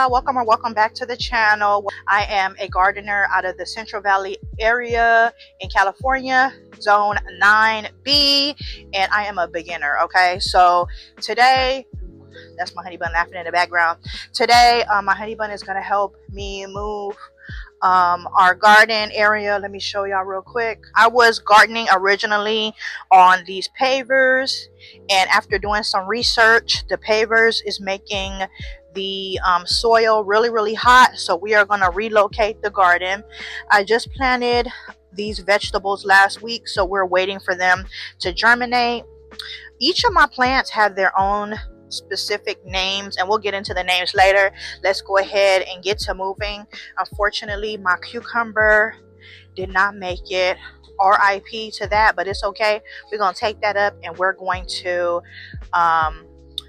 y'all, welcome or welcome back to the channel. I am a gardener out of the Central Valley area in California, zone 9B, and I am a beginner. Okay, so today, that's my honey bun laughing in the background. Today my honey bun is going to help me move our garden area. Let me show y'all real quick. I was gardening originally on these pavers, and after doing some research, the pavers is making the soil really hot, so we are going to relocate the garden. I just planted these vegetables last week, so we're waiting for them to germinate. Each of my plants have their own specific names, and we'll get into the names later. Let's go ahead and get to moving. Unfortunately, my cucumber did not make it. RIP to that, but it's okay. We're gonna take that up and we're going to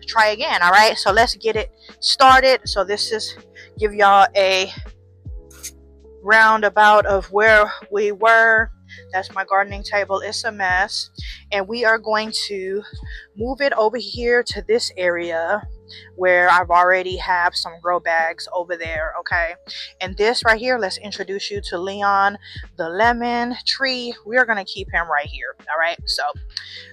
try again. All right, so let's get it started. So this is give y'all a roundabout of where we were. That's my gardening table. It's a mess, and we are going to move it over here to this area where I've already have some grow bags over there. Okay, and this right here, let's introduce you to Leon the lemon tree. We are going to keep him right here. All right, so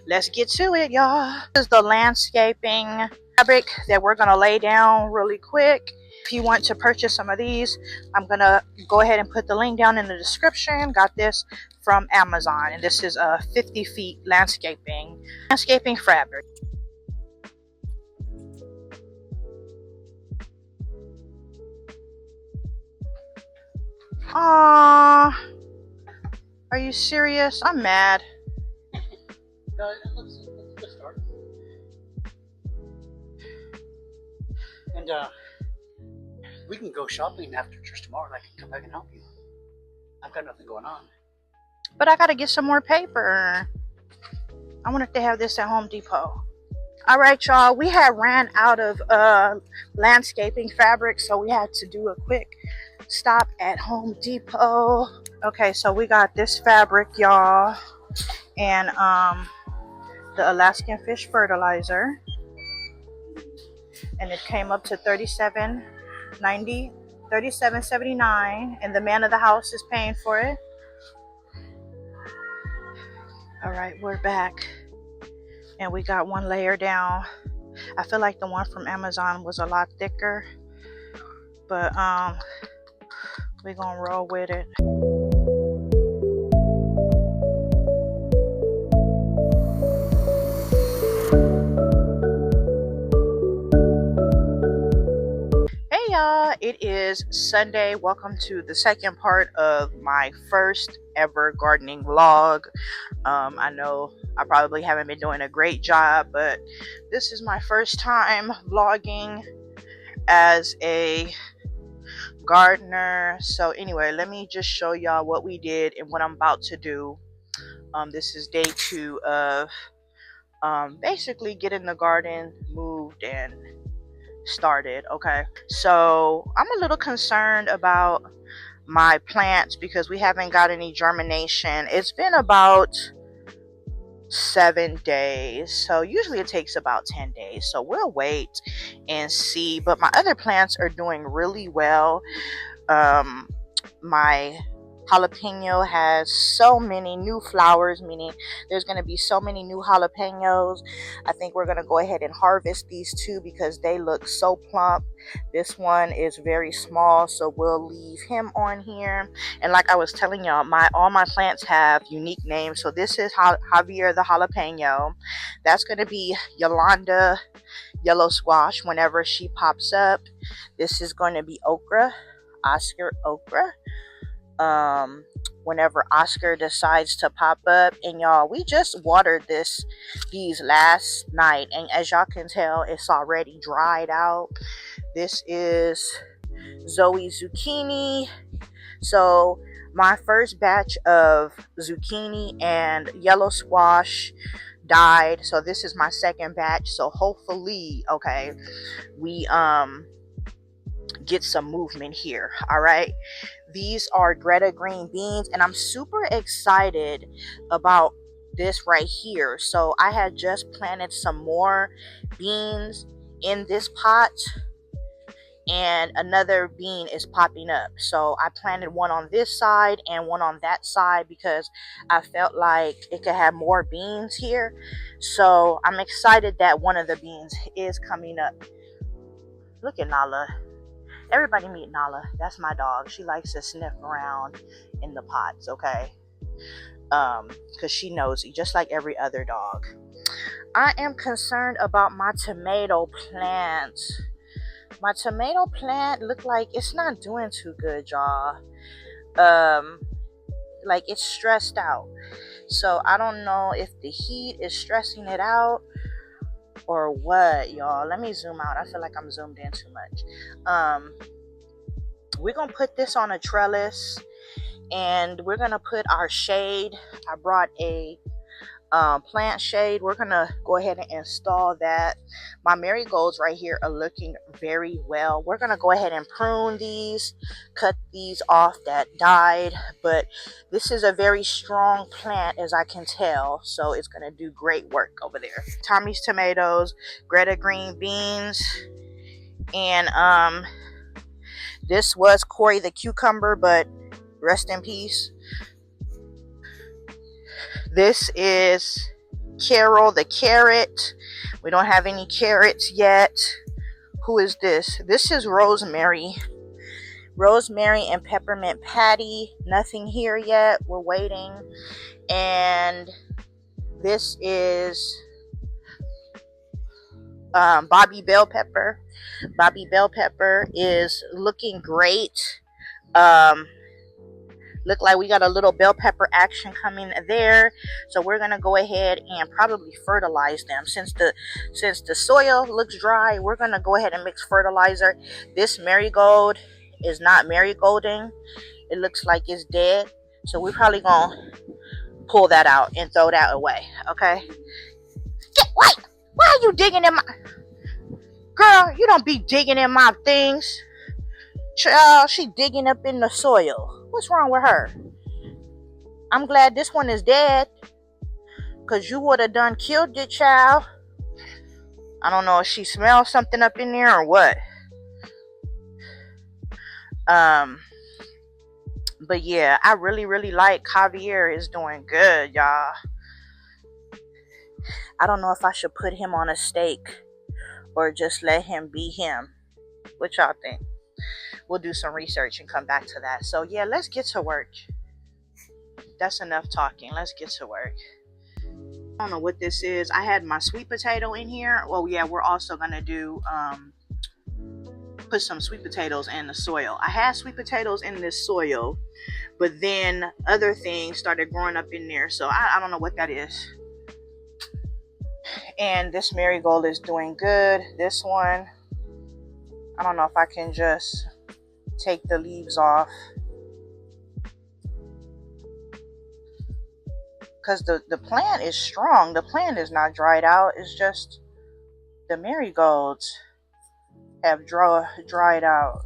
let's get to it, y'all. This is the landscaping fabric that we're going to lay down really quick. If you want to purchase some of these, I'm going to go ahead and put the link down in the description. Got this from Amazon, and this is a 50 feet landscaping fabric. Aww, are you serious? I'm mad. No, let's get started. And we can go shopping after church tomorrow, and I can come back and help you. I've got nothing going on. But I gotta get some more paper. I wonder if they have this at Home Depot. All right, y'all, we had ran out of landscaping fabric, so we had to do a quick stop at Home Depot. Okay, so we got this fabric, y'all, and the Alaskan fish fertilizer, and it came up to $37.90, $37.79, and the man of the house is paying for it. All right, we're back, and we got one layer down. I feel like the one from Amazon was a lot thicker, but we're gonna roll with it. Hey y'all, it is Sunday. Welcome to the second part of my first ever gardening vlog. I know I probably haven't been doing a great job, but this is my first time vlogging as a gardener. So anyway, let me just show y'all what we did and what I'm about to do. This is day 2 of basically getting the garden moved and started. Okay, so I'm a little concerned about my plants because we haven't got any germination. It's been about 7 days, so usually it takes about 10 days, so we'll wait and see. But my other plants are doing really well. My jalapeno has so many new flowers, meaning there's going to be so many new jalapenos. I think we're going to go ahead and harvest these two because they look so plump. This one is very small, so we'll leave him on here. And like I was telling y'all, all my plants have unique names. So this is Javier the jalapeno. That's going to be Yolanda yellow squash whenever she pops up. This is going to be okra, Oscar okra, whenever Oscar decides to pop up. And y'all, we just watered these last night, and as y'all can tell, it's already dried out. This is Zoe zucchini. So my first batch of zucchini and yellow squash died, so this is my second batch. So hopefully, okay, we get some movement here. All right, these are Greta green beans, and I'm super excited about this right here. So I had just planted some more beans in this pot, and another bean is popping up. So I planted one on this side and one on that side because I felt like it could have more beans here. So I'm excited that one of the beans is coming up. Look at Nala. Everybody meet Nala. That's my dog. She likes to sniff around in the pots, okay? Because she nosy, just like every other dog. I am concerned about my tomato plant. My tomato plant look like it's not doing too good, y'all. Like it's stressed out. So I don't know if the heat is stressing it out or what, y'all. Let me zoom out. I feel like I'm zoomed in too much. We're gonna put this on a trellis, and we're gonna put our shade. I brought a plant shade. We're gonna go ahead and install that. My marigolds right here are looking very well. We're gonna go ahead and prune these, cut these off that died, but this is a very strong plant, as I can tell, so it's gonna do great work over there. Tommy's tomatoes, Greta green beans, and this was Corey the cucumber, but rest in peace. This is Carol the carrot. We don't have any carrots yet. Who is this? This is Rosemary. Rosemary and peppermint patty. Nothing here yet. We're waiting. And this is Bobby bell pepper. Bobby bell pepper is looking great. Look like we got a little bell pepper action coming there. So we're gonna go ahead and probably fertilize them. Since the soil looks dry, we're gonna go ahead and mix fertilizer. This marigold is not marigolding. It looks like it's dead. So we're probably gonna pull that out and throw that away. Okay. Wait! Why are you digging in my... Girl, you don't be digging in my things. Child, she digging up in the soil. What's wrong with her? I'm glad this one is dead, because you would have done killed it, child. I don't know if she smells something up in there or what. But yeah, I really like Javier is doing good, y'all. I don't know if I should put him on a stake or just let him be him. What y'all think? We'll do some research and come back to that. So yeah, let's get to work. That's enough talking. Let's get to work. I don't know what this is. I had my sweet potato in here. Well, yeah, we're also gonna do put some sweet potatoes in the soil. I had sweet potatoes in this soil, but then other things started growing up in there. So I don't know what that is. And this marigold is doing good. This one, I don't know if I can just take the leaves off, because the plant is strong. The plant is not dried out. It's just the marigolds have dried out.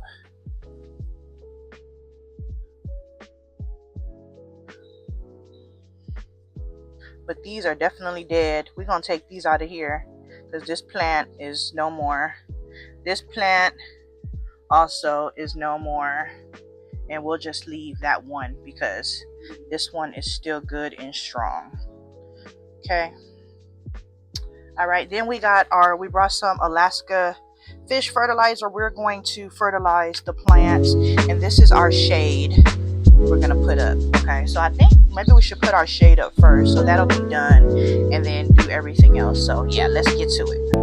But these are definitely dead. We're gonna take these out of here because this plant is no more. This plant also is no more, and we'll just leave that one because this one is still good and strong. Okay. All right, then we brought some Alaska fish fertilizer. We're going to fertilize the plants, and this is our shade we're gonna put up. Okay, so I think maybe we should put our shade up first, so that'll be done, and then do everything else. So yeah, let's get to it.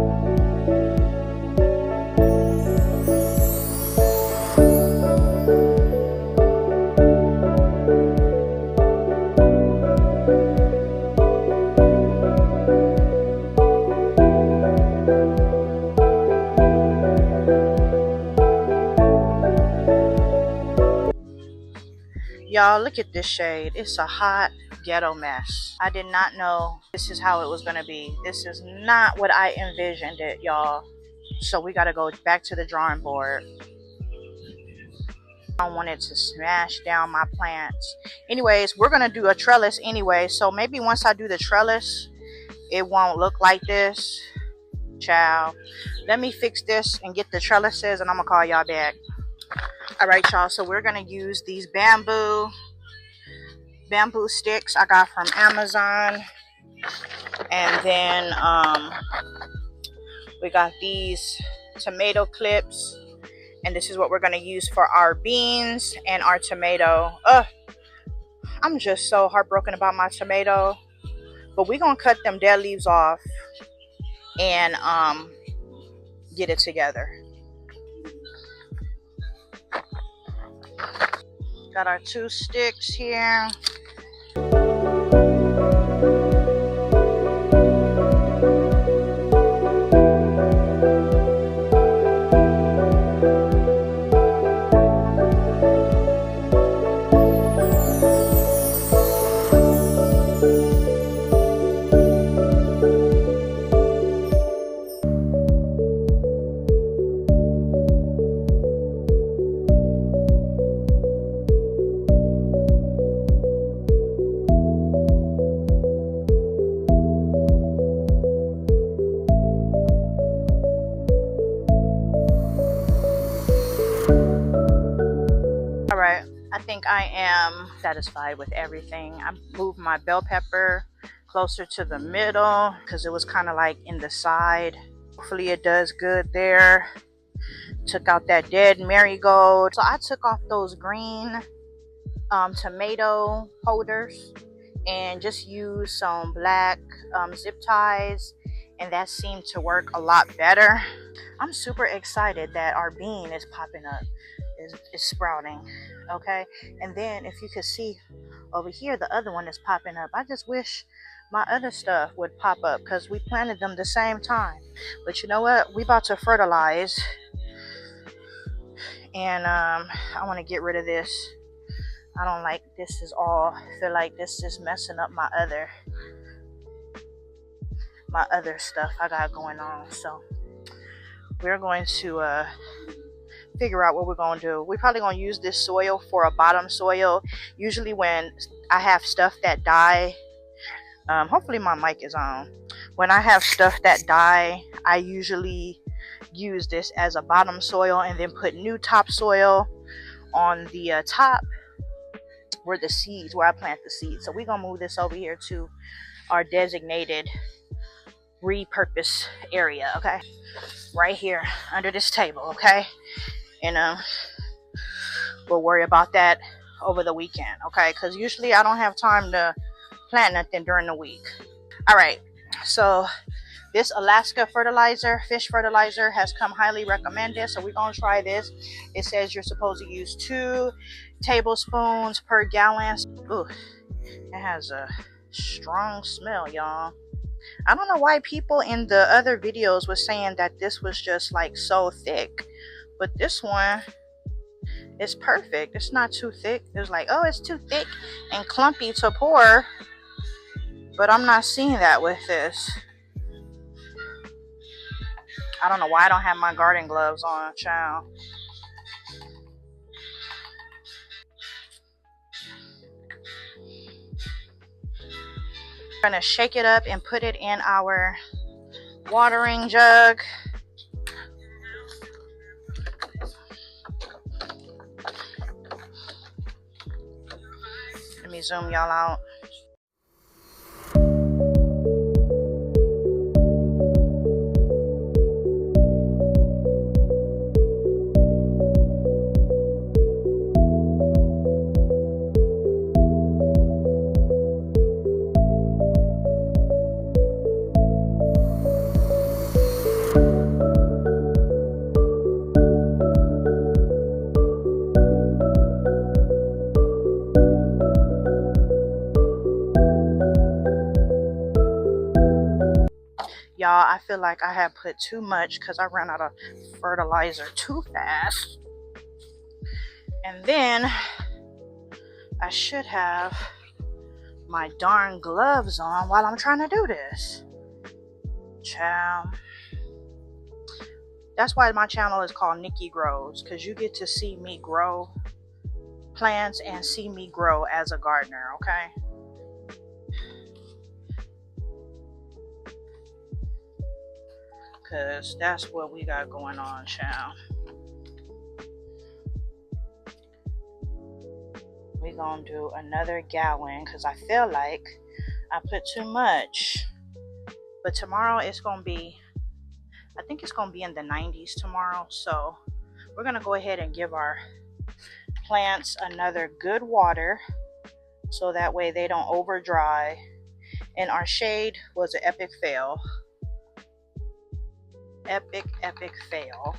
Y'all, look at this shade. It's a hot ghetto mess. I did not know this is how it was gonna be. This is not what I envisioned it, y'all. So we gotta go back to the drawing board. I wanted to smash down my plants. Anyways, we're gonna do a trellis anyway, so maybe once I do the trellis, it won't look like this. Child, Let me fix this and get the trellises, and I'm gonna call y'all back. All right, y'all, so we're gonna use these bamboo sticks I got from Amazon. And then we got these tomato clips, and this is what we're gonna use for our beans and our tomato. I'm just so heartbroken about my tomato, but we're gonna cut them dead leaves off and get it together. Got our 2 sticks here. All right, I think I am satisfied with everything. I moved my bell pepper closer to the middle because it was kind of like in the side. Hopefully it does good there. Took out that dead marigold. So I took off those green tomato holders and just used some black zip ties, and that seemed to work a lot better. I'm super excited that our bean is popping up, is sprouting. Okay, and then if you could see over here, the other one is popping up. I just wish my other stuff would pop up because we planted them the same time. But you know what, we about to fertilize, and I want to get rid of this. I don't like this is all. I feel like this is messing up my other stuff I got going on. So we're going to figure out what we're going to do. We're probably going to use this soil for a bottom soil. Usually when I have stuff that die, hopefully my mic is on. When I have stuff that die, I usually use this as a bottom soil and then put new topsoil on the top where I plant the seeds. So we're going to move this over here to our designated repurpose area, okay? Right here under this table, okay? And we'll worry about that over the weekend, okay? Because usually I don't have time to plant nothing during the week. All right, so this Alaska fertilizer, fish fertilizer, has come highly recommended, so we're gonna try this. It says you're supposed to use 2 tablespoons per gallon. Ooh, it has a strong smell, y'all. I don't know why people in the other videos were saying that this was just like so thick, but this one is perfect. It's not too thick. It's like, oh, it's too thick and clumpy to pour, but I'm not seeing that with this. I don't know why I don't have my garden gloves on, child. We're gonna shake it up and put it in our watering jug. Let me zoom y'all out. Y'all, I feel like I have put too much because I ran out of fertilizer too fast. And then I should have my darn gloves on while I'm trying to do this. Child. That's why my channel is called Niki Grows, because you get to see me grow plants and see me grow as a gardener, okay? because that's what we got going on, child. We're gonna do another gallon because I feel like I put too much. But tomorrow it's gonna be, I think it's gonna be in the 90s tomorrow. So we're gonna go ahead and give our plants another good water so that way they don't over dry. And our shade was an epic fail. Epic fail.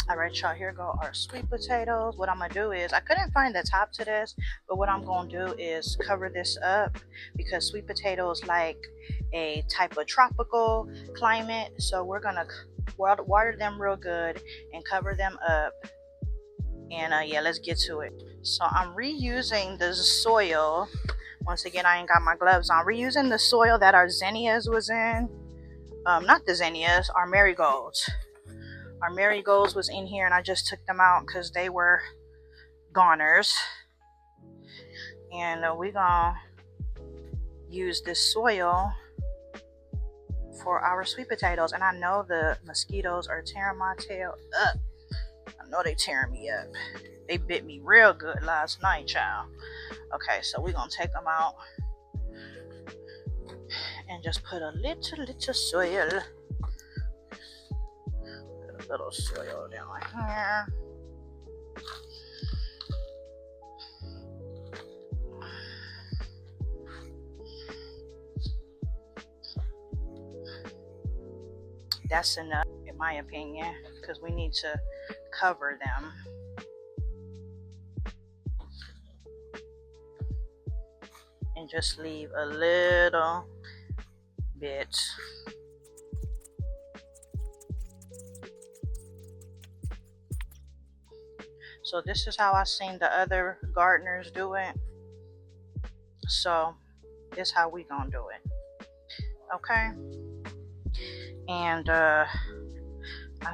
Alright, y'all, here go our sweet potatoes. What I'm gonna do is, I couldn't find the top to this, but what I'm gonna do is cover this up because sweet potatoes like a type of tropical climate. So we're gonna water them real good and cover them up. And yeah, let's get to it. So I'm reusing the soil. Once again, I ain't got my gloves on. Reusing the soil that our zinnias was in. Not the zinnias, our marigolds. Our marigolds was in here and I just took them out because they were goners. And we're gonna use this soil for our sweet potatoes. And I know the mosquitoes are tearing my tail up. I know they tearing me up. They bit me real good last night, child. Okay, so we're gonna take them out and just put a little soil. Little soil down here. That's enough, in my opinion, because we need to cover them. And just leave a little bit. So this is how I seen the other gardeners do it. So this is how we gonna do it. Okay. And I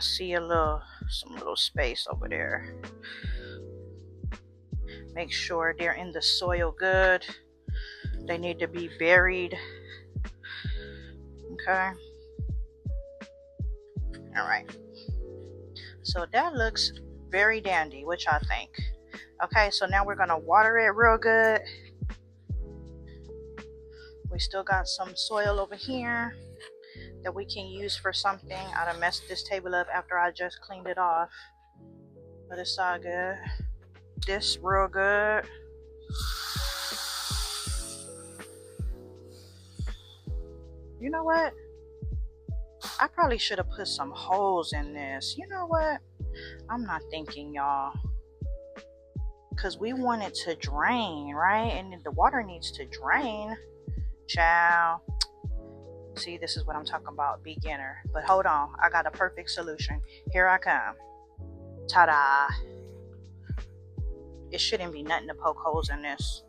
see some little space over there. Make sure they're in the soil good. They need to be buried. Okay. All right. So that looks very dandy, which I think. Okay, so now we're gonna water it real good. We still got some soil over here that we can use for something. I done messed this table up after I just cleaned it off, but it's all good. This real good. You know what? I probably should have put some holes in this. You know what? I'm not thinking, y'all. Because we want it to drain, right? And the water needs to drain. Child. See, this is what I'm talking about, beginner. But hold on. I got a perfect solution. Here I come. Ta-da. It shouldn't be nothing to poke holes in this.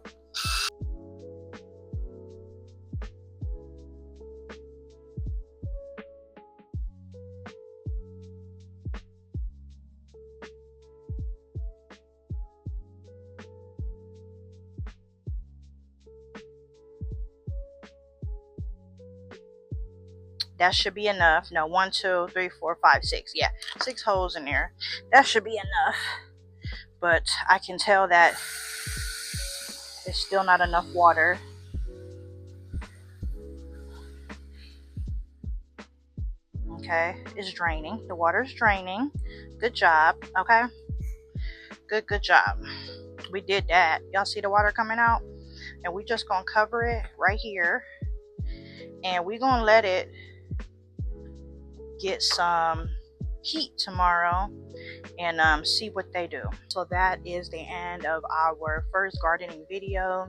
That should be enough. No, 1, 2, 3, 4, 5, 6. Yeah, 6 holes in there. That should be enough. But I can tell that there's still not enough water. Okay, it's draining. The water's draining. Good job. Okay. Good job. we did that. Y'all see the water coming out? And we just gonna cover it right here, and we gonna let it get some heat tomorrow and see what they do. So that is the end of our first gardening video.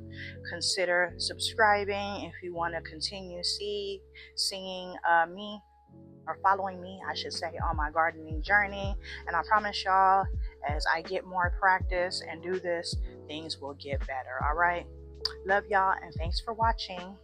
Consider subscribing if you want to continue seeing me, or following me I should say, on my gardening journey. And I promise y'all, as I get more practice and do this, things will get better. All right, love y'all, and thanks for watching.